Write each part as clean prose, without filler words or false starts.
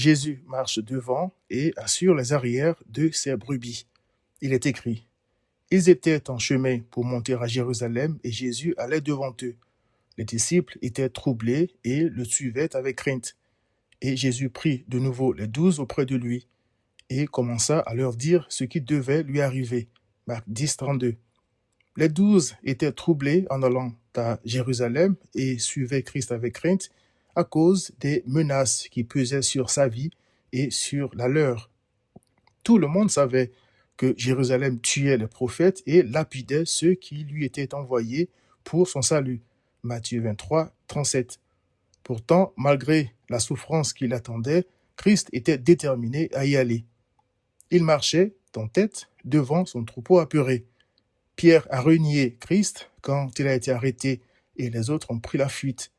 Jésus marche devant et assure les arrières de ses brebis. Il est écrit: ils étaient en chemin pour monter à Jérusalem et Jésus allait devant eux. Les disciples étaient troublés et le suivaient avec crainte. Et Jésus prit de nouveau les 12 auprès de lui et commença à leur dire ce qui devait lui arriver. Marc 10, 32. Les 12 étaient troublés en allant à Jérusalem et suivaient Christ avec crainte à cause des menaces qui pesaient sur sa vie et sur la leur. Tout le monde savait que Jérusalem tuait les prophètes et lapidait ceux qui lui étaient envoyés pour son salut. Matthieu 23, 37. Pourtant, malgré la souffrance qui l'attendait, Christ était déterminé à y aller. Il marchait en tête devant son troupeau apeuré. Pierre a renié Christ quand il a été arrêté et les autres ont pris la fuite.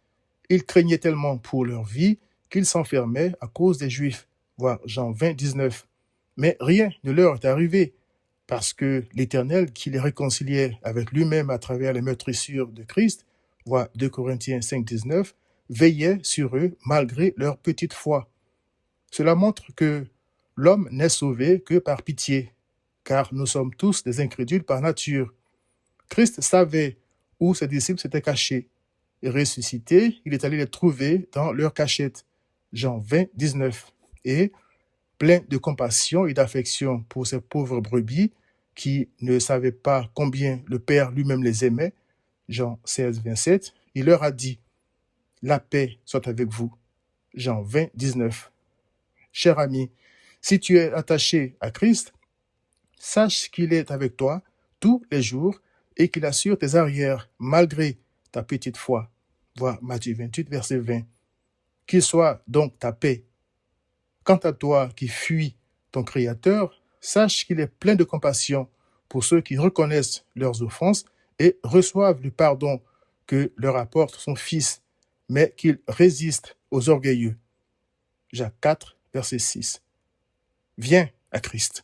Ils craignaient tellement pour leur vie qu'ils s'enfermaient à cause des Juifs, voir Jean 20, 19. Mais rien ne leur est arrivé, parce que l'Éternel qui les réconciliait avec lui-même à travers les meurtrissures de Christ, voir 2 Corinthiens 5, 19, veillait sur eux malgré leur petite foi. Cela montre que l'homme n'est sauvé que par pitié, car nous sommes tous des incrédules par nature. Christ savait où ses disciples s'étaient cachés. Et ressuscité, il est allé les trouver dans leur cachette. Jean 20, 19. Et, plein de compassion et d'affection pour ces pauvres brebis qui ne savaient pas combien le Père lui-même les aimait, Jean 16, 27, il leur a dit: la paix soit avec vous. Jean 20, 19. Cher ami, si tu es attaché à Christ, sache qu'il est avec toi tous les jours et qu'il assure tes arrières malgré ta petite foi. Voir Matthieu 28, verset 20. Qu'il soit donc ta paix. Quant à toi qui fuis ton Créateur, sache qu'il est plein de compassion pour ceux qui reconnaissent leurs offenses et reçoivent le pardon que leur apporte son Fils, mais qu'il résiste aux orgueilleux. Jacques 4, verset 6. Viens à Christ.